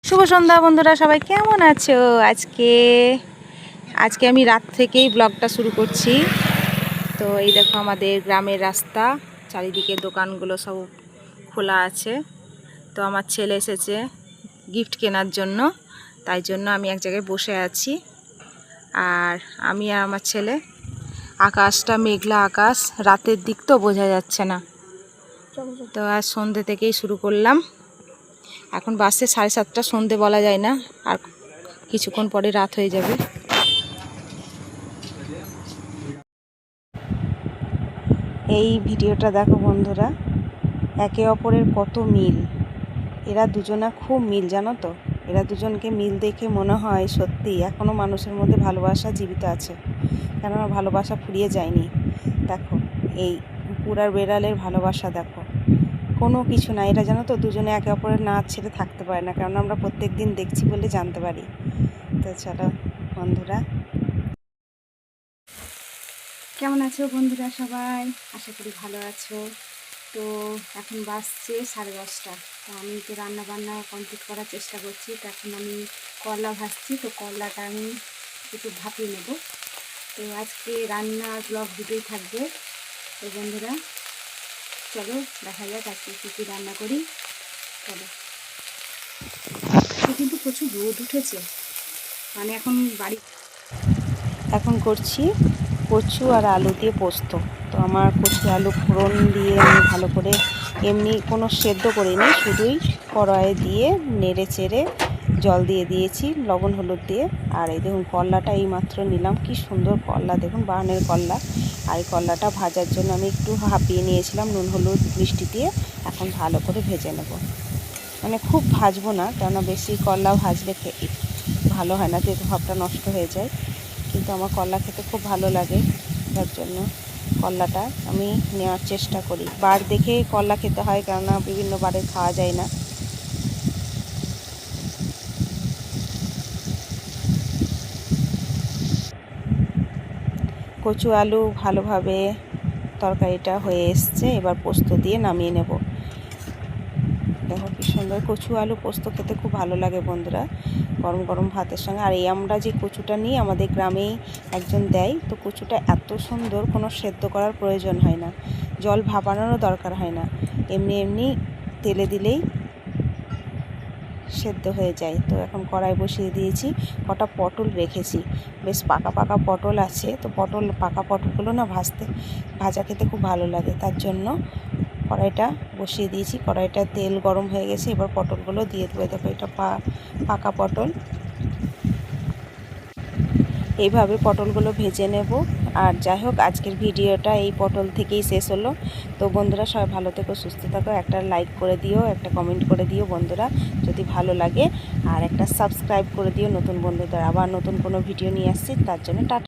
শুভ সন্ধ্যা বন্ধুরা, সবাই কেমন আছো? আজকে আমি রাত থেকেই ব্লগটা শুরু করছি। তো এই দেখো আমাদের গ্রামের রাস্তা, চারিদিকে দোকানগুলো সব খোলা আছে। তো আমার ছেলে এসেছে গিফট কেনার জন্য, তাই জন্য আমি এক জায়গায় বসে আছি। আর আমি আর আমার ছেলে, আকাশটা মেঘলা আকাশ, রাতের দিক তো বোঝা যাচ্ছে না। তো আজ সন্ধ্যে থেকেই শুরু করলাম। এখন বাসে 7:30, সন্ধে বলা যায় না, আর কিছুক্ষণ পরে রাত হয়ে যাবে। এই ভিডিওটা দেখো বন্ধুরা, একে অপরের কত মিল। এরা দুজনা খুব মিল, জানো তো। এরা দুজনকে মিল দেখে মনে হয় সত্যি এখনও মানুষের মধ্যে ভালোবাসা জীবিত আছে, কেননা ভালোবাসা ফুরিয়ে যায়নি। দেখো এই কুকুর আর বেড়ালের ভালোবাসা দেখো, কোনো কিছু না। এটা জানো তো, দুজনে একে অপরের না ছেড়ে থাকতে পারে না, কারণ আমরা প্রত্যেক দিন দেখছি বলে জানতে পারি। তো চলো বন্ধুরা, কেমন আছো বন্ধুরা সবাই? আশা করি ভালো আছো। তো এখন বাজছে 10:30। তো আমি তো রান্না বান্না কমপ্লিট করার চেষ্টা করছি। তো এখন আমি করলা ভাজছি, তো করলাটা আমি একটু ভাপিয়ে নেব। তো আজকে রান্না ব্লগ দুটোই থাকবে। তো বন্ধুরা চলো দেখা যাক আজকে কী কী রান্না করি। চলো, কিন্তু প্রচুর রোদ উঠেছে, মানে এখন করছি কচু আর আলু দিয়ে পোস্ত। তো আমার কচু আলু ফোড়ন দিয়ে আমি ভালো করে, এমনি কোনো সেদ্ধ করিনি, শুধুই কড়াইয়ে দিয়ে নেড়ে চেড়ে জল দিয়ে দিয়েছি লবণ হলুদ দিয়ে। আর এই দেখুন করলাটা এইমাত্র নিলাম, কি সুন্দর করলা দেখুন, বাগানের করলা। আর এই করলাটা ভাজার জন্য আমি একটু ভাপিয়ে নিয়েছিলাম নুন হলুদ মিষ্টি দিয়ে। এখন ভালো করে ভেজে নেব, মানে খুব ভাজবো না, কেননা বেশি করলা ভাজলে ভালো হয় না, তেতো ভাবটা নষ্ট হয়ে যায়। কিন্তু আমার করলা খেতে খুব ভালো লাগে, তার জন্য করলাটা আমি নেওয়ার চেষ্টা করি। বার দেখে করলা খেতে হয়, কেননা বিভিন্ন বারে খাওয়া যায় না। কচু আলু ভালোভাবে তরকারিটা হয়ে এসছে, এবার পোস্ত দিয়ে নামিয়ে নেব। দেখো কি সুন্দর, কচু আলু পোস্ত খেতে খুব ভালো লাগে বন্ধুরা, গরম গরম ভাতের সঙ্গে। আর এই আমরা যে কচুটা নিই, আমাদের গ্রামেই একজন দেয়। তো কচুটা এত সুন্দর, কোনো সেদ্ধ করার প্রয়োজন হয় না, জল ভাপানোরও দরকার হয় না, এমনি এমনি তেলে দিলেই সেদ্ধ হয়ে যায়। তো এখন কড়াই বসিয়ে দিয়েছি, কটা পটল রেখেছি, বেশ পাকা পাকা পটল আছে। তো পাকা পটলগুলো না ভাজা খেতে খুব ভালো লাগে, তার জন্য কড়াইটা বসিয়ে দিয়েছি। কড়াইটা তেল গরম হয়ে গেছে, এবার পটলগুলো দিয়ে দেবো। দেখো এটা পাকা পটল, এইভাবে পটলগুলো ভেজে নেব। আর যাই হোক, আজকের ভিডিওটা এই পটল থেকেই শেষ হলো। তো বন্ধুরা সবাই ভালো থেকো, সুস্থ থাকো, একটা লাইক করে দিও, একটা কমেন্ট করে দিও বন্ধুরা যদি ভালো লাগে, আর একটা সাবস্ক্রাইব করে দিও নতুন বন্ধুদের। আবার নতুন কোনো ভিডিও নিয়ে আসছি, তার জন্য টাটা।